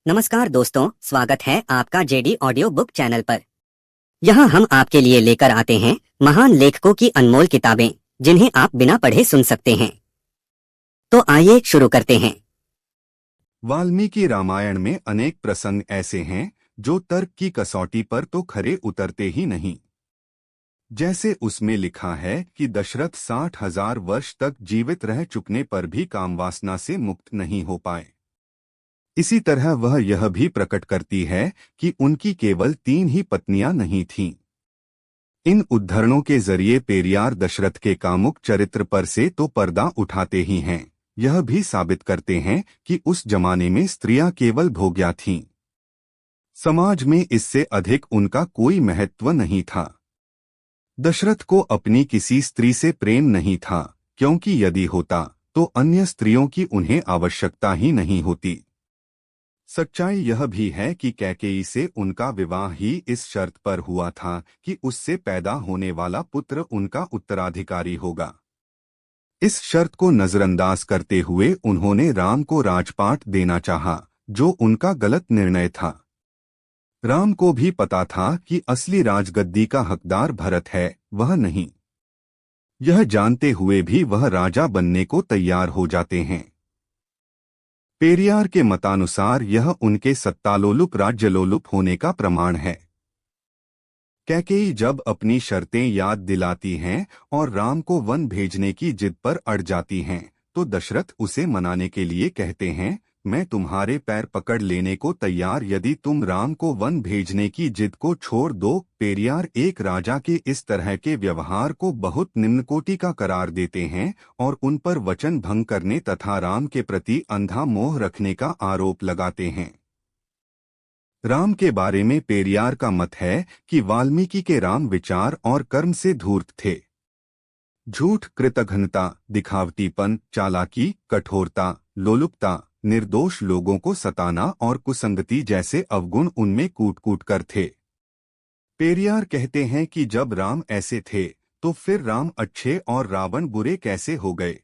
नमस्कार दोस्तों, स्वागत है आपका जेडी ऑडियो बुक चैनल पर। यहाँ हम आपके लिए लेकर आते हैं महान लेखकों की अनमोल किताबें जिन्हें आप बिना पढ़े सुन सकते हैं। तो आइए शुरू करते हैं। वाल्मीकि रामायण में अनेक प्रसंग ऐसे हैं जो तर्क की कसौटी पर तो खरे उतरते ही नहीं। जैसे उसमें लिखा है कि दशरथ 60,000 वर्ष तक जीवित रह चुकने पर भी कामवासना से मुक्त नहीं हो पाए। इसी तरह वह यह भी प्रकट करती है कि उनकी केवल 3 ही पत्नियां नहीं थीं। इन उद्धरणों के जरिए पेरियार दशरथ के कामुक चरित्र पर से तो पर्दा उठाते ही हैं, यह भी साबित करते हैं कि उस जमाने में स्त्रियां केवल भोग्या थीं। समाज में इससे अधिक उनका कोई महत्व नहीं था। दशरथ को अपनी किसी स्त्री से प्रेम नहीं था, क्योंकि यदि होता तो अन्य स्त्रियों की उन्हें आवश्यकता ही नहीं होती। सच्चाई यह भी है कि कैकेयी से उनका विवाह ही इस शर्त पर हुआ था कि उससे पैदा होने वाला पुत्र उनका उत्तराधिकारी होगा। इस शर्त को नजरअंदाज करते हुए उन्होंने राम को राजपाट देना चाहा, जो उनका गलत निर्णय था। राम को भी पता था कि असली राजगद्दी का हकदार भरत है, वह नहीं। यह जानते हुए भी वह राजा बनने को तैयार हो जाते हैं। पेरियार के मतानुसार यह उनके सत्तालोलुप राज्यलोलुप होने का प्रमाण है। कैकेयी जब अपनी शर्तें याद दिलाती हैं और राम को वन भेजने की जिद पर अड़ जाती हैं, तो दशरथ उसे मनाने के लिए कहते हैं, मैं तुम्हारे पैर पकड़ लेने को तैयार यदि तुम राम को वन भेजने की जिद को छोड़ दो। पेरियार एक राजा के इस तरह के व्यवहार को बहुत निम्नकोटि का करार देते हैं और उन पर वचन भंग करने तथा राम के प्रति अंधा मोह रखने का आरोप लगाते हैं। राम के बारे में पेरियार का मत है कि वाल्मीकि के राम विचार और कर्म से धूर्त थे। झूठ, कृतघ्नता, दिखावटीपन, चालाकी, कठोरता, लोलुपता, निर्दोष लोगों को सताना और कुसंगति जैसे अवगुण उनमें कूट कूट कर थे। पेरियार कहते हैं कि जब राम ऐसे थे तो फिर राम अच्छे और रावण बुरे कैसे हो गए।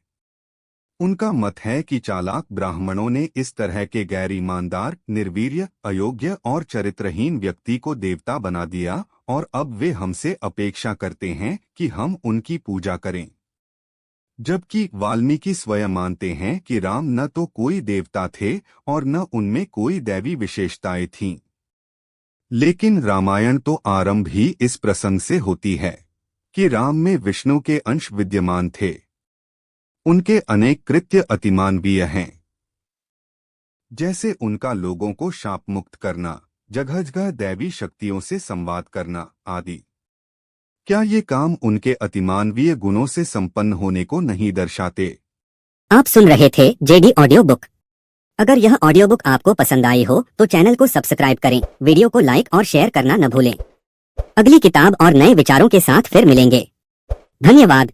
उनका मत है कि चालाक ब्राह्मणों ने इस तरह के गैर ईमानदार, निर्वीर्य, अयोग्य और चरित्रहीन व्यक्ति को देवता बना दिया और अब वे हमसे अपेक्षा करते हैं कि हम उनकी पूजा करें। जबकि वाल्मीकि स्वयं मानते हैं कि राम न तो कोई देवता थे और न उनमें कोई दैवी विशेषताएं थीं। लेकिन रामायण तो आरंभ ही इस प्रसंग से होती है कि राम में विष्णु के अंश विद्यमान थे। उनके अनेक कृत्य अतिमानवीय हैं, जैसे उनका लोगों को शाप मुक्त करना, जगह जगह दैवी शक्तियों से संवाद करना आदि। क्या ये काम उनके अतिमानवीय गुणों से संपन्न होने को नहीं दर्शाते? आप सुन रहे थे जेडी ऑडियो बुक। अगर यह ऑडियो बुक आपको पसंद आई हो तो चैनल को सब्सक्राइब करें, वीडियो को लाइक और शेयर करना न भूलें। अगली किताब और नए विचारों के साथ फिर मिलेंगे। धन्यवाद।